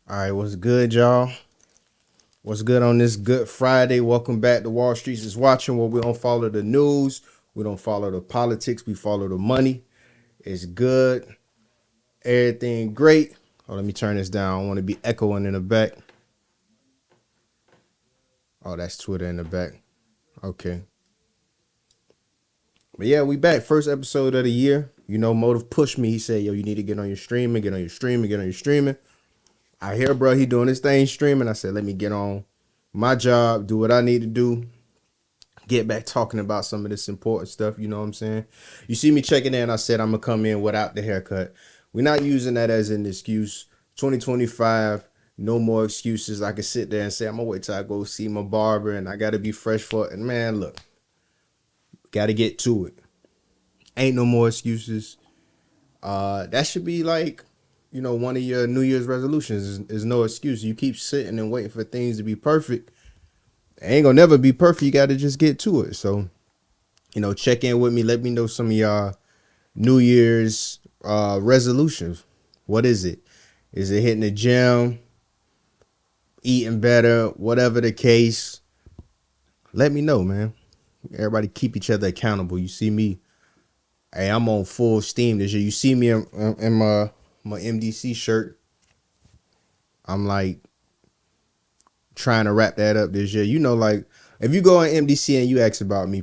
All right, what's good, y'all? What's good on this Good Friday? Welcome back to Wall Street is Watching, where we don't follow the news, we don't follow the politics, we follow the money. It's good, everything great. Oh, let me turn this down. I want to be echoing in the back. Oh, that's Twitter in the back. Okay. But yeah, we back. First episode of the year. You know, Motive pushed me. He said, yo, you need to get on your streaming, get on your streaming, get on your streaming. I hear, bro, he doing his thing streaming. I said, let me get on my job, do what I need to do, get back talking about some of this important stuff. You know what I'm saying? You see me checking in. I said I'm gonna come in without the haircut. We're not using that as an excuse. 2025, no more excuses. I can sit there and say I'm gonna wait till I go see my barber and I gotta be fresh for it. And man, look, gotta get to it. Ain't no more excuses. That should be like, one of your New Year's resolutions is no excuse. You keep sitting and waiting for things to be perfect. It ain't gonna never be perfect. You gotta just get to it. So, check in with me. Let me know some of y'all New Year's resolutions. What is it? Is it hitting the gym, eating better, whatever the case? Let me know, man. Everybody keep each other accountable. You see me, hey, I'm on full steam this year. You see me in my MDC shirt. I'm like trying to wrap that up this year. Like if you go on MDC and you ask about me,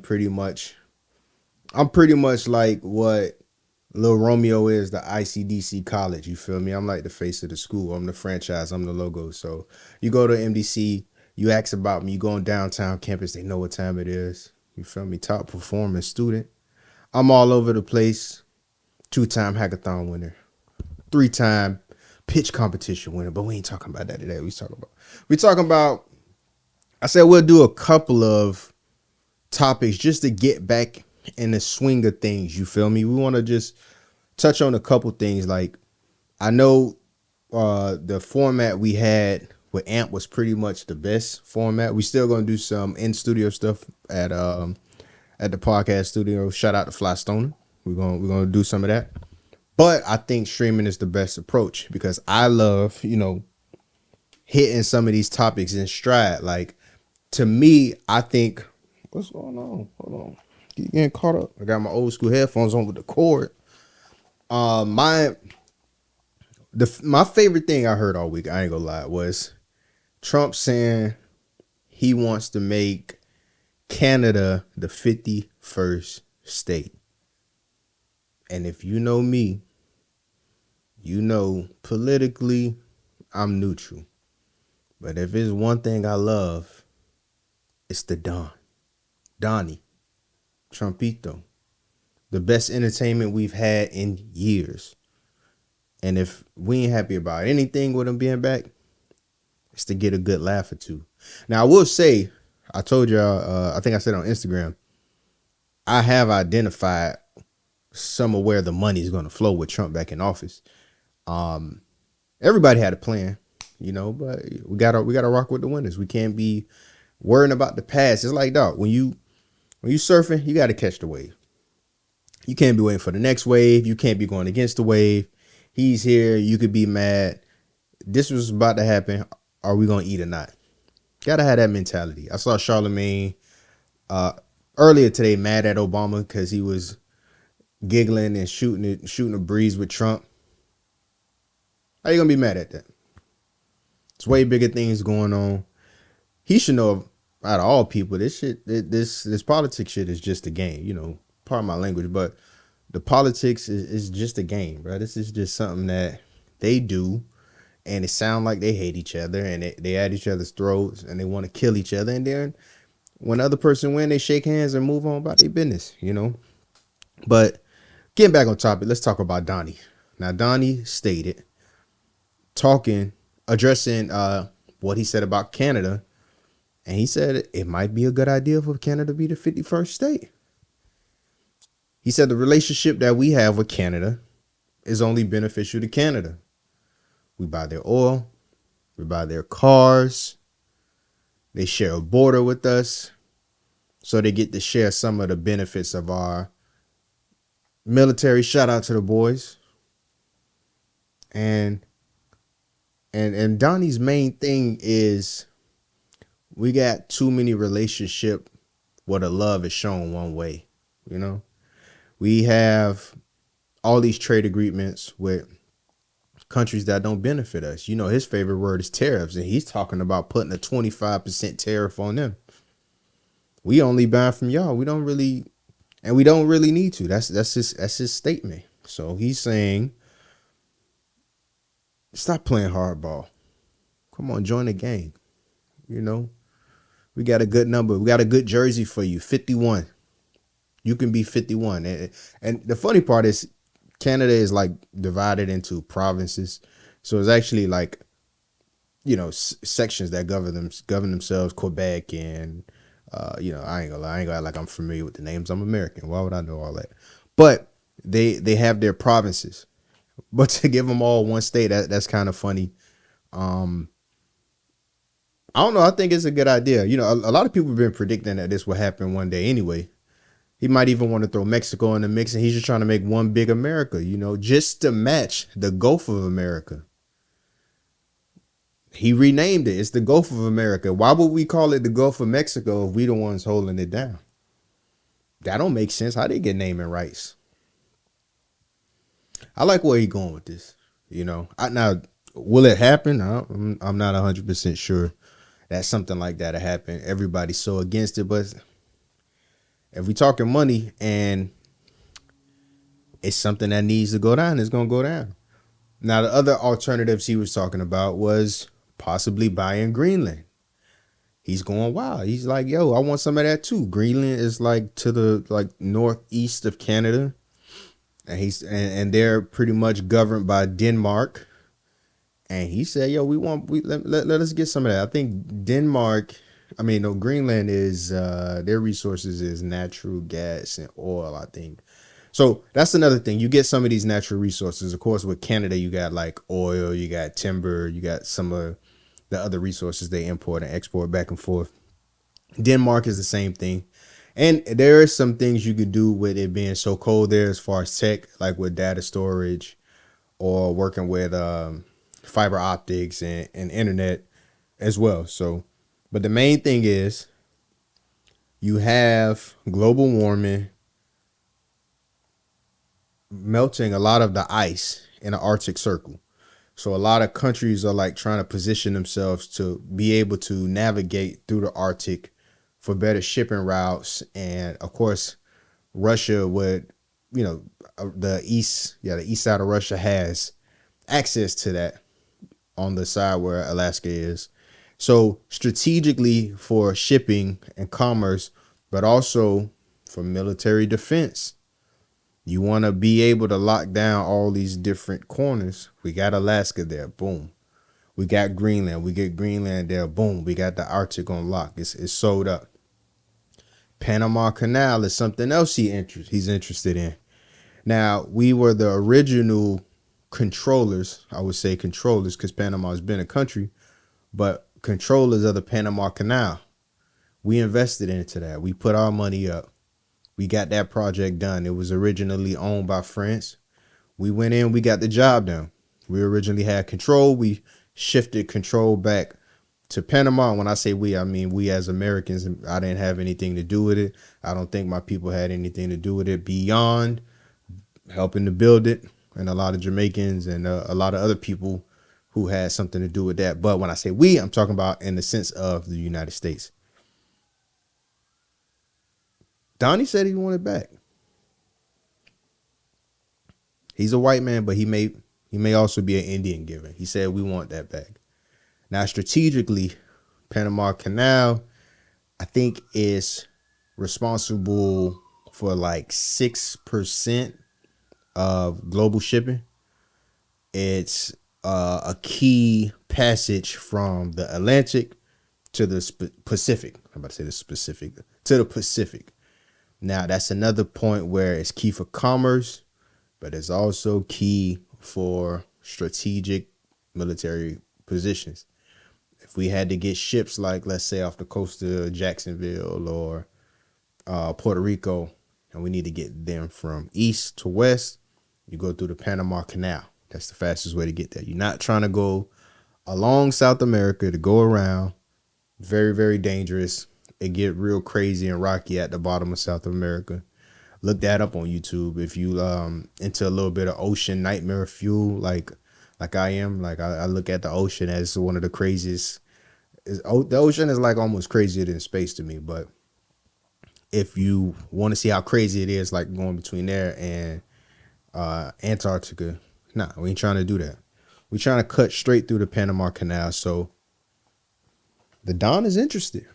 I'm pretty much like what Lil Romeo is the ICDC college. You feel me? I'm like the face of the school. I'm the franchise. I'm the logo. So you go to MDC, you ask about me, you go on downtown campus, they know what time it is. You feel me? Top performing student. I'm all over the place. 2-time hackathon winner. 3-time pitch competition winner. But we ain't talking about that today. We talking about I said we'll do a couple of topics just to get back in the swing of things. You feel me? We want to just touch on a couple things. Like I know the format we had with AMP was pretty much the best format. We still gonna do some in studio stuff at the podcast studio. Shout out to Fly Stoner. We're gonna do some of that. But I think streaming is the best approach because I love, hitting some of these topics in stride. Like to me, I think what's going on? Hold on. Keep getting caught up. I got my old school headphones on with the cord. My favorite thing I heard all week, I ain't gonna lie, was Trump saying he wants to make Canada the 51st state. And if you know me, you know politically I'm neutral. But if it's one thing I love, it's the Donnie, Trumpito. The best entertainment we've had in years. And if we ain't happy about anything with him being back, it's to get a good laugh or two. Now, I will say, I told y'all, I think I said on Instagram, I have identified some of where the money is going to flow with Trump back in office. Everybody had a plan, but we gotta rock with the winners. We can't be worrying about the past. It's like, dog, when you surfing, you got to catch the wave. You can't be waiting for the next wave. You can't be going against the wave. He's here. You could be mad. This was about to happen. Are we going to eat or not? Gotta have that mentality. I saw Charlemagne earlier today mad at Obama because he was giggling and shooting a breeze with Trump. How you going to be mad at that? It's way bigger things going on. He should know, out of all people, this politics shit is just a game. Pardon my language, but the politics is just a game, bro. This is just something that they do, and it sounds like they hate each other, and they at each other's throats, and they want to kill each other. And then when the other person win, they shake hands and move on about their business, But getting back on topic, let's talk about Donnie. Now, Donnie stated, addressing what he said about Canada, and he said it might be a good idea for Canada to be the 51st state. He said the relationship that we have with Canada is only beneficial to Canada. We buy their oil. We buy their cars. They share a border with us. So they get to share some of the benefits of our military. Shout out to the boys. And And Donnie's main thing is we got too many relationship where the love is shown one way. You know, we have all these trade agreements with countries that don't benefit us. You know, his favorite word is tariffs, and he's talking about putting a 25% tariff on them. We only buy from y'all. We don't really, and we don't really need to. That's his statement. So he's saying, stop playing hardball. Come on, join the game. You know, we got a good number. We got a good jersey for you, 51. You can be 51. And the funny part is Canada is like divided into provinces. So it's actually like, you know, sections that govern themselves, Quebec and I ain't gonna lie, like I'm familiar with the names. I'm American. Why would I know all that? But they have their provinces. But to give them all one state, that's kind of funny. I don't know. I think it's a good idea. You know, a lot of people have been predicting that this will happen one day anyway. He might even want to throw Mexico in the mix, and he's just trying to make one big America, you know, just to match the Gulf of America. He renamed it. It's the Gulf of America. Why would we call it the Gulf of Mexico if we the ones holding it down? That don't make sense. How they get naming rights? I like where he going with this. You know, now will it happen? I'm not 100% sure that something like that will happen. Everybody's so against it, but if we talking money and it's something that needs to go down, it's gonna go down. Now the other alternatives he was talking about was possibly buying Greenland. He's going wild. He's like, yo, I want some of that too. Greenland is like to the like northeast of Canada. And and they're pretty much governed by Denmark. And he said, yo, let us get some of that. I think Greenland is their resources is natural gas and oil, I think. So that's another thing. You get some of these natural resources. Of course, with Canada, you got like oil, you got timber, you got some of the other resources they import and export back and forth. Denmark is the same thing. And there are some things you could do with it being so cold there as far as tech, like with data storage or working with fiber optics and internet as well. So, but the main thing is you have global warming melting a lot of the ice in the Arctic Circle. So a lot of countries are like trying to position themselves to be able to navigate through the Arctic for better shipping routes. And of course, Russia would, the east side of Russia has access to that on the side where Alaska is. So strategically for shipping and commerce, but also for military defense, you want to be able to lock down all these different corners. We got Alaska there. Boom. We got Greenland. We get Greenland there. Boom. We got the Arctic on lock. It's sold up. Panama Canal is something else he's interested in. Now, we were the original controllers. I would say controllers because Panama has been a country, but controllers of the Panama Canal. We invested into that. We put our money up. We got that project done. It was originally owned by France. We went in, we got the job done. We originally had control. We shifted control back to Panama. When I say we, I mean we as Americans. I didn't have anything to do with it. I don't think my people had anything to do with it beyond helping to build it, and a lot of Jamaicans and a lot of other people who had something to do with that. But when I say we, I'm talking about in the sense of the United States. Donnie said he wanted back. He's a white man, but he may also be an Indian giver. He said we want that back. Now, strategically, Panama Canal, I think, is responsible for like 6% of global shipping. It's a key passage from the Atlantic to the Pacific. I'm about to say the specific to the Pacific. Now, that's another point where it's key for commerce, but it's also key for strategic military positions. If we had to get ships like, let's say, off the coast of Jacksonville or Puerto Rico, and we need to get them from east to west, you go through the Panama Canal. That's the fastest way to get there. You're not trying to go along South America to go around. Very, very dangerous. It get real crazy and rocky at the bottom of South America. Look that up on YouTube if you into a little bit of ocean nightmare fuel like I am. Like I look at the ocean as one of the craziest. The ocean is like almost crazier than space to me. But if you want to see how crazy it is, like going between there and Antarctica, nah, we ain't trying to do that. We trying to cut straight through the Panama Canal. So the Don is interested.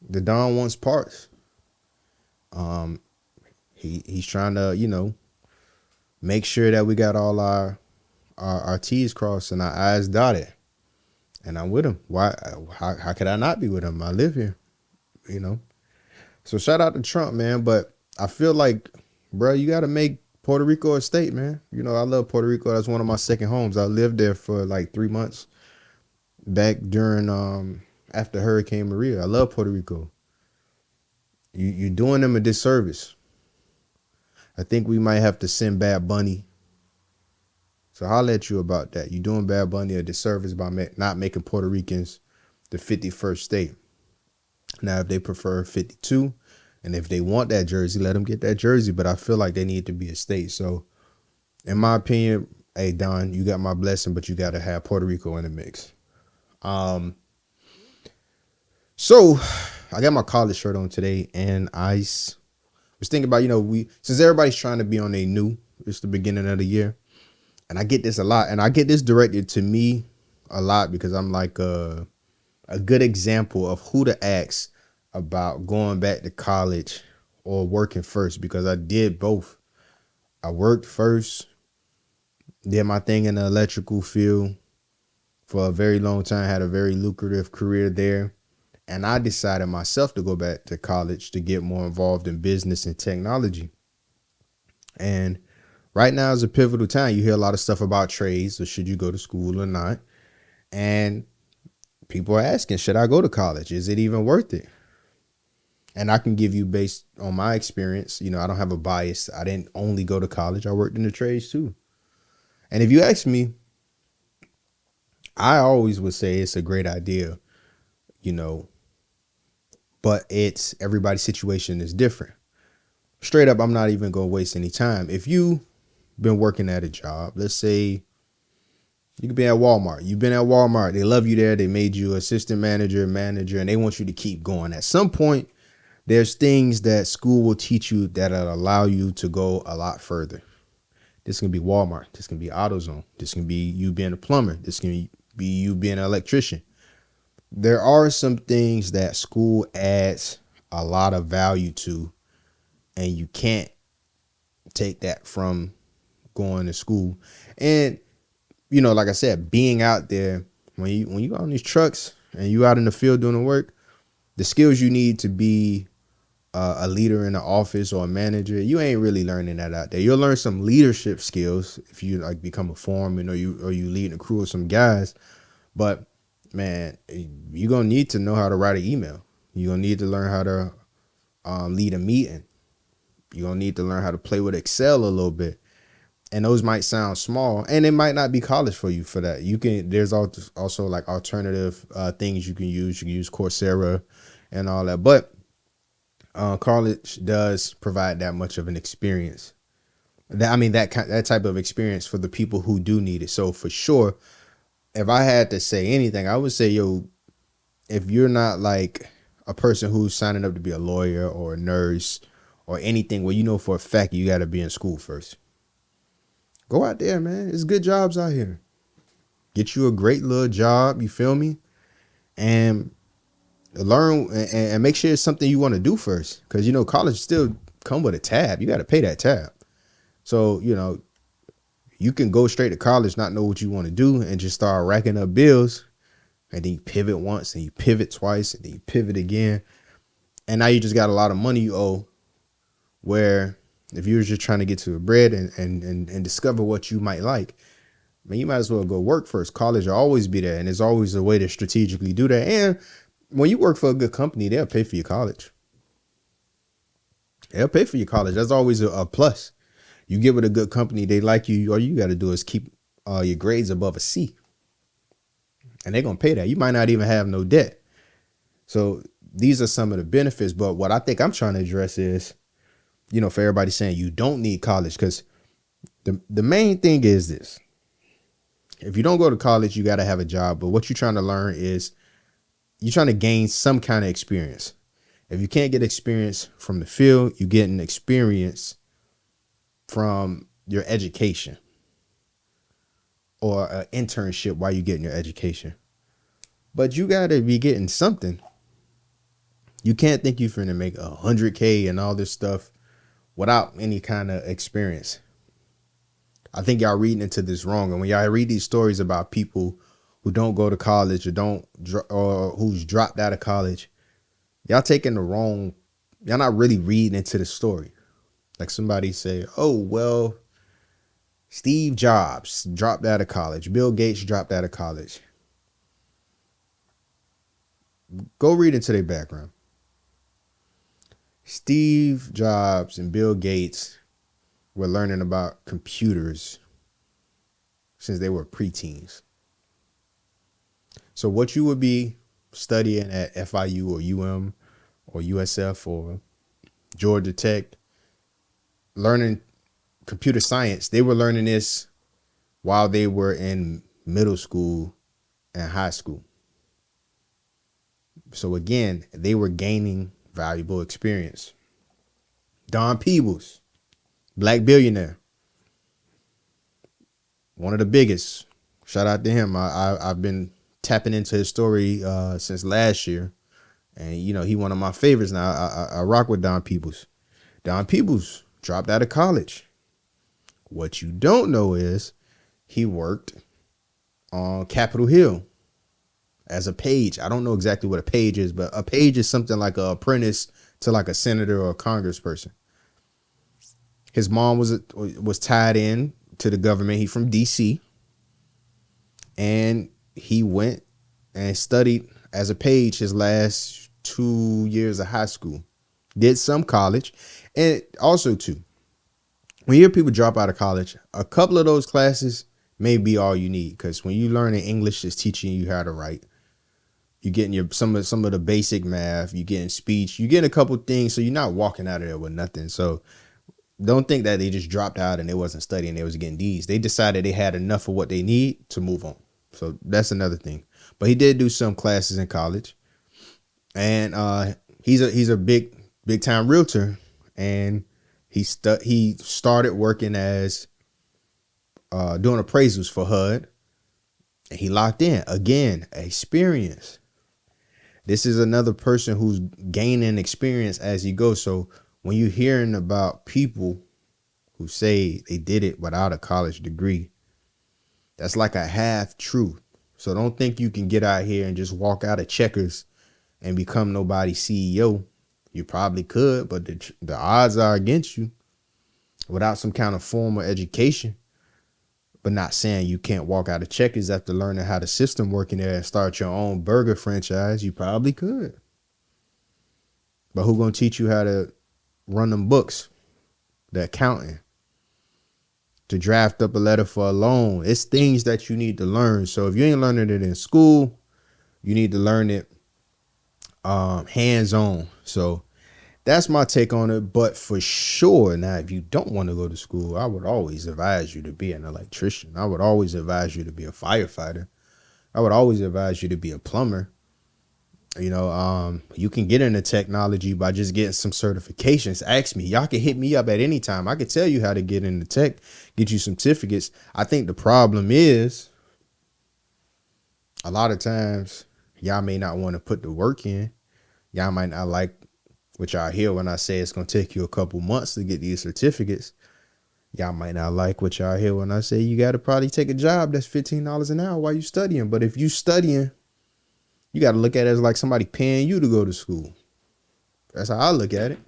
The Don wants parts. He's trying to, make sure that we got all our T's crossed and our I's dotted. And I'm with him. Why? How could I not be with him? I live here, So shout out to Trump, man. But I feel like, bro, you got to make Puerto Rico a state, man. I love Puerto Rico. That's one of my second homes. I lived there for like 3 months back during after Hurricane Maria. I love Puerto Rico. You're doing them a disservice. I think we might have to send Bad Bunny. So holla at you about that. You're doing Bad Bunny a disservice by not making Puerto Ricans the 51st state. Now, if they prefer 52, and if they want that jersey, let them get that jersey. But I feel like they need to be a state. So, in my opinion, hey, Don, you got my blessing, but you got to have Puerto Rico in the mix. So, I got my college shirt on today, and I was thinking about, since everybody's trying to be on a new, it's the beginning of the year, and I get this a lot, and I get this directed to me a lot because I'm like a good example of who to ask about going back to college or working first, because I did both. I worked first, did my thing in the electrical field for a very long time, had a very lucrative career there. And I decided myself to go back to college to get more involved in business and technology. And right now is a pivotal time. You hear a lot of stuff about trades, or should you go to school or not? And people are asking, should I go to college? Is it even worth it? And I can give you, based on my experience, I don't have a bias. I didn't only go to college. I worked in the trades too. And if you ask me, I always would say it's a great idea, but everybody's situation is different. Straight up, I'm not even going to waste any time. If you've been working at a job, let's say you could be at Walmart. You've been at Walmart. They love you there. They made you assistant manager, and they want you to keep going. At some point, there's things that school will teach you that'll allow you to go a lot further. This can be Walmart. This can be AutoZone. This can be you being a plumber. This can be you being an electrician. There are some things that school adds a lot of value to, and you can't take that from going to school. And, like I said, being out there, when you go on these trucks and you out in the field doing the work, the skills you need to be a leader in the office or a manager, you ain't really learning that out there. You'll learn some leadership skills if you like become a foreman or you leading a crew of some guys. But man, you're going to need to know how to write an email. You're going to need to learn how to lead a meeting. You're going to need to learn how to play with Excel a little bit. And those might sound small, and it might not be college for you for that. There's also like alternative things you can use. You can use Coursera and all that. But college does provide that much of an experience. That type of experience for the people who do need it. So for sure, if I had to say anything, I would say, if you're not like a person who's signing up to be a lawyer or a nurse or anything where for a fact you got to be in school first, go out there, man. There's good jobs out here. Get you a great little job, you feel me? And learn and make sure it's something you want to do first. Because, college still come with a tab. You got to pay that tab. So, you can go straight to college, not know what you want to do, and just start racking up bills. And then you pivot once, and you pivot twice, and then you pivot again. And now you just got a lot of money you owe. Where if you're just trying to get to the bread and discover what you might like, man, you might as well go work first. College will always be there, and there's always a way to strategically do that. And when you work for a good company, they'll pay for your college. They'll pay for your college. That's always a plus. You get with a good company, they like you. All you got to do is keep your grades above a C. and they're going to pay that. You might not even have no debt. So these are some of the benefits. But what I think I'm trying to address is, for everybody saying you don't need college, because the main thing is this. If you don't go to college, you got to have a job. But what you're trying to learn is you're trying to gain some kind of experience. If you can't get experience from the field, you're getting experience from your education or an internship while you're getting your education. But you got to be getting something. You can't think you're finna make $100K and all this stuff without any kind of experience. I think y'all reading into this wrong. And when y'all read these stories about people who don't go to college or who's dropped out of college, y'all taking the wrong. Y'all not really reading into the story. Like somebody say, oh, well, Steve Jobs dropped out of college. Bill Gates dropped out of college. Go read into their background. Steve Jobs and Bill Gates were learning about computers since they were preteens. So what you would be studying at FIU or UM or USF or Georgia Tech, learning computer science, they were learning this while they were in middle school and high school. So again, they were gaining valuable experience. Don Peebles, black billionaire, one of the biggest. Shout out to him. I've been tapping into his story since last year, and he one of my favorites now. I rock with Don Peebles. Don Peebles dropped out of college. What you don't know is he worked on Capitol Hill as a page. I don't know exactly what a page is, but a page is something like an apprentice to like a senator or a congressperson. His mom was tied in to the government. He from DC, and he went and studied as a page his last 2 years of high school. Did some college, and also too, when you hear people drop out of college, a couple of those classes may be all you need, because when you learn English, it's teaching you how to write. You're getting some of the basic math. You're getting speech. You're getting a couple things, so you're not walking out of there with nothing. So don't think that they just dropped out and they wasn't studying. They was getting D's. They decided they had enough of what they need to move on. So that's another thing. But he did do some classes in college, and he's a big time realtor, and he started working as doing appraisals for HUD, and he locked in again experience. This is another person who's gaining experience as he goes. So when you're hearing about people who say they did it without a college degree, that's like a half truth. So don't think you can get out here and just walk out of Checkers and become nobody's CEO. You probably could, but the odds are against you without some kind of formal education. But not saying you can't walk out of Checkers after learning how the system working there and start your own burger franchise. You probably could. But who gonna teach you how to run them books, the accounting, to draft up a letter for a loan? It's things that you need to learn. So if you ain't learning it in school, you need to learn it hands-on. So that's my take on it. But for sure, now, if you don't want to go to school, I would always advise you to be an electrician. I would always advise you to be a firefighter. I would always advise you to be a plumber. You can get into technology by just getting some certifications. Ask me. Y'all can hit me up at any time. I can tell you how to get into tech, get you some certificates. I think the problem is a lot of times y'all may not want to put the work in. Y'all might not like what y'all hear when I say it's going to take you a couple months to get these certificates. Y'all might not like what y'all hear when I say you got to probably take a job that's $15 an hour while you studying. But if you studying, you got to look at it as like somebody paying you to go to school. That's how I look at it.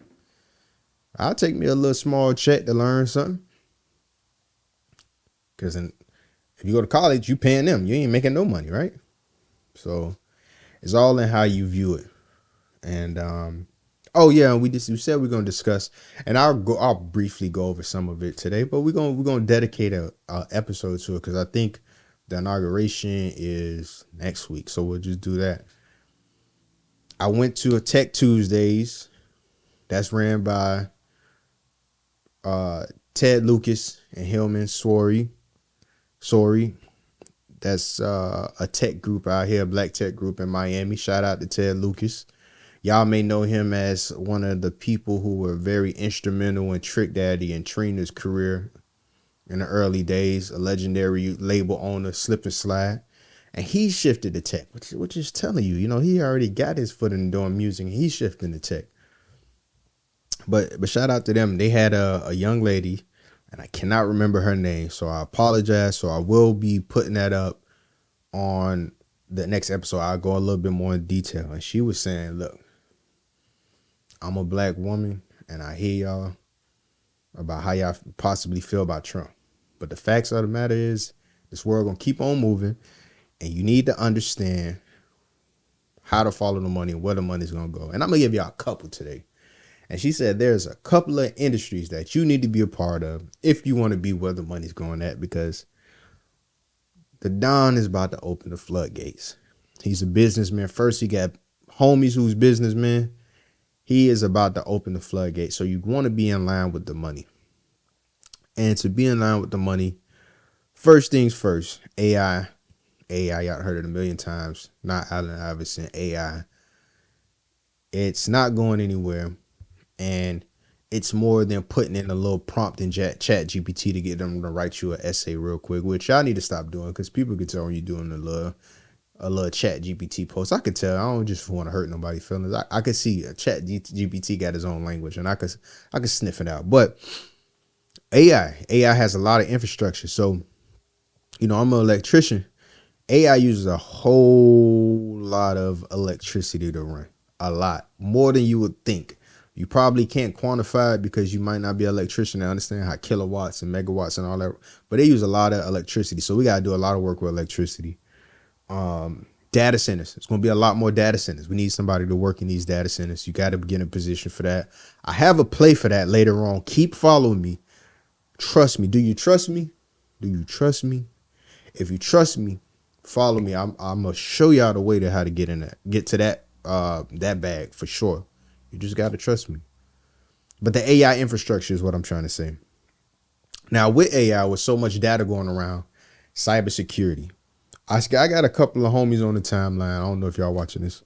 I'll take me a little small check to learn something. Because if you go to college, you paying them. You ain't making no money, right? So it's all in how you view it. And oh yeah, we said we're gonna discuss, and I'll briefly go over some of it today, but we're gonna dedicate a episode to it, because I think The inauguration is next week, so we'll just do that. I went to a Tech Tuesdays that's ran by Ted Lucas and Hillman Sori. That's a tech group out here, a black tech group in Miami. Shout out to Ted Lucas. Y'all may know him as one of the people who were very instrumental in Trick Daddy and Trina's career in the early days, a legendary label owner, Slip and Slide. And he shifted to tech, which is telling you, he already got his foot in doing music. He's shifting to tech. But shout out to them. They had a young lady, and I cannot remember her name, so I apologize. So I will be putting that up on the next episode. I'll go a little bit more in detail. And she was saying, look, I'm a black woman, and I hear y'all about how y'all possibly feel about Trump. But the facts of the matter is, this world gonna keep on moving, and you need to understand how to follow the money and where the money's gonna go. And I'm gonna give y'all a couple today. And she said there's a couple of industries that you need to be a part of if you want to be where the money's going at, because the Don is about to open the floodgates. He's a businessman. First, he got homies who's businessmen. He is about to open the floodgates. So you want to be in line with the money. And to be in line with the money, first things first, AI. Y'all heard it a million times. Not Allen Iverson, AI. It's not going anywhere. And it's more than putting in a little prompt in Chat GPT to get them to write you an essay real quick, which y'all need to stop doing, because people can tell when you're doing a little Chat GPT post. I could tell. I don't just want to hurt nobody's feelings. I could see a Chat GPT got his own language, and I could sniff it out. But AI has a lot of infrastructure. So, I'm an electrician. AI uses a whole lot of electricity to run. A lot. More than you would think. You probably can't quantify it because you might not be an electrician and understand how kilowatts and megawatts and all that. But they use a lot of electricity. So we got to do a lot of work with electricity. Data centers. It's going to be a lot more data centers. We need somebody to work in these data centers. You got to get in a position for that. I have a play for that later on. Keep following me. Trust me. Do you trust me? Do you trust me? If you trust me, follow me. I'm going to show y'all the way to how to get to that bag for sure. You just got to trust me. But the AI infrastructure is what I'm trying to say. Now, with AI, with so much data going around, cybersecurity. I got a couple of homies on the timeline. I don't know if y'all watching this.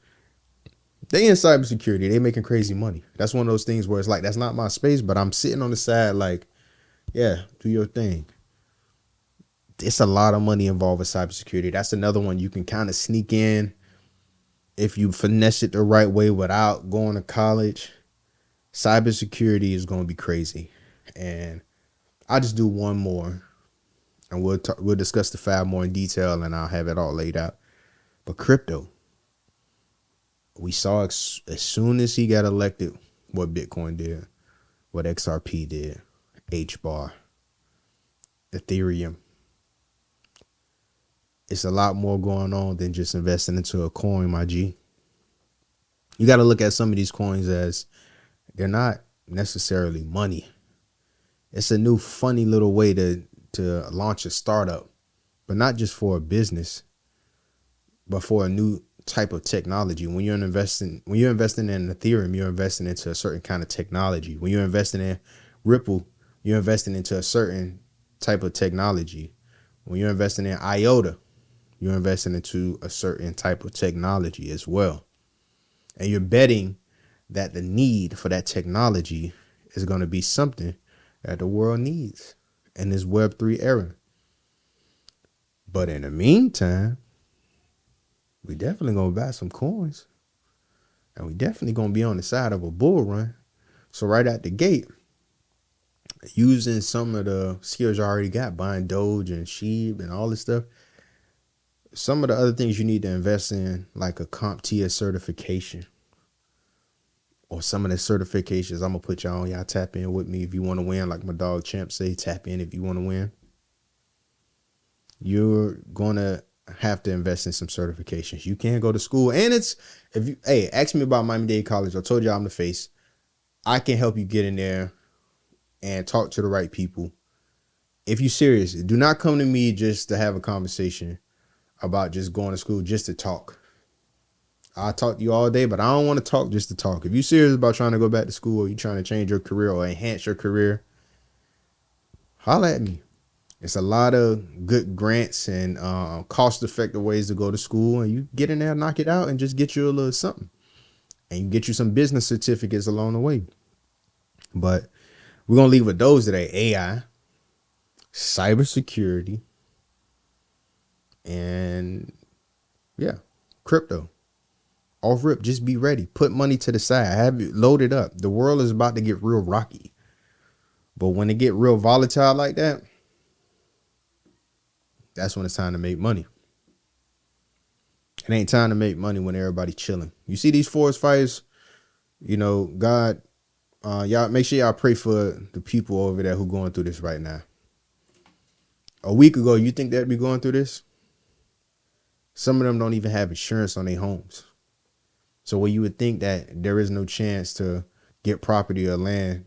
They in cybersecurity. They making crazy money. That's one of those things where it's like, that's not my space, but I'm sitting on the side like, yeah, do your thing. It's a lot of money involved with cybersecurity. That's another one you can kind of sneak in. If you finesse it the right way without going to college, cybersecurity is going to be crazy. And I'll just do one more, and we'll discuss the 5 more in detail, and I'll have it all laid out. But crypto, we saw as soon as he got elected what Bitcoin did, what XRP did, HBAR, Ethereum. It's a lot more going on than just investing into a coin, my G. You got to look at some of these coins as they're not necessarily money. It's a new funny little way to launch a startup, but not just for a business, but for a new type of technology. When you're investing in Ethereum, you're investing into a certain kind of technology. When you're investing in Ripple, you're investing into a certain type of technology. When you're investing in IOTA, you're investing into a certain type of technology as well. And you're betting that the need for that technology is going to be something that the world needs in this Web3 era. But in the meantime, we definitely going to buy some coins. And we definitely going to be on the side of a bull run. So right out the gate, using some of the skills you already got, buying Doge and Sheeb and all this stuff, some of the other things you need to invest in, like a CompTIA certification, or some of the certifications I'm going to put y'all on. Y'all tap in with me if you want to win. Like my dog Champ say, tap in if you want to win. You're going to have to invest in some certifications. You can't go to school. And ask me about Miami-Dade College. I told y'all I'm the face. I can help you get in there and talk to the right people if you serious, do not come to me just to have a conversation about just going to school just to talk. I'll talk to you all day, but I don't want to talk just to talk. If you're serious about trying to go back to school, or you're trying to change your career or enhance your career, holla at me. It's a lot of good grants and cost-effective ways to go to school, and you get in there, knock it out, and just get you a little something. And you get you some business certificates along the way. But we're going to leave with those today: AI, cybersecurity, and yeah, crypto. Off rip, just be ready. Put money to the side. Have it loaded up. The world is about to get real rocky. But when it get real volatile like that, that's when it's time to make money. It ain't time to make money when everybody chilling. You see these forest fires, God, y'all make sure y'all pray for the people over there who going through this right now. A week ago, you think they'd be going through this? Some of them don't even have insurance on their homes. So where you would think that there is no chance to get property or land,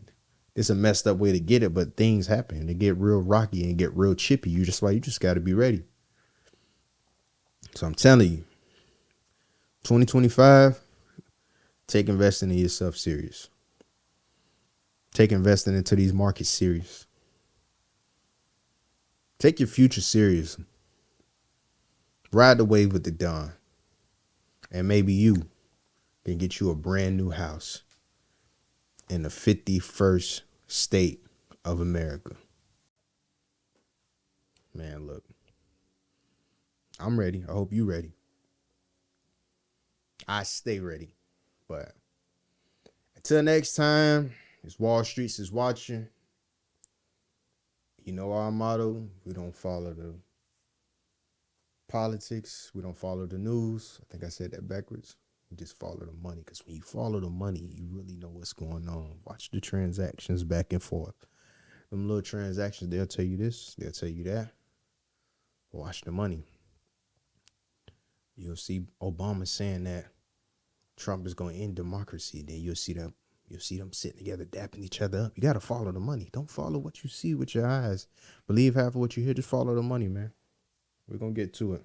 it's a messed up way to get it, but things happen. They get real rocky and get real chippy. You just got to be ready. So I'm telling you, 2025, take investing in yourself serious. Take investing into these markets serious. Take your future serious. Ride the wave with the Don. And maybe you can get you a brand new house in the 51st state of America. Man, look, I'm ready. I hope you ready. I stay ready. But until next time, it's Wall Streets is watching. You know our motto: we don't follow the politics. We don't follow the news. I think I said that backwards. We just follow the money, because when you follow the money, you really know what's going on. Watch the transactions back and forth. Them little transactions, they'll tell you this, they'll tell you that. Watch the money. You'll see Obama saying that Trump is going to end democracy. Then you'll see them sitting together, dapping each other up. You got to follow the money. Don't follow what you see with your eyes. Believe half of what you hear. Just follow the money, man. We're going to get to it.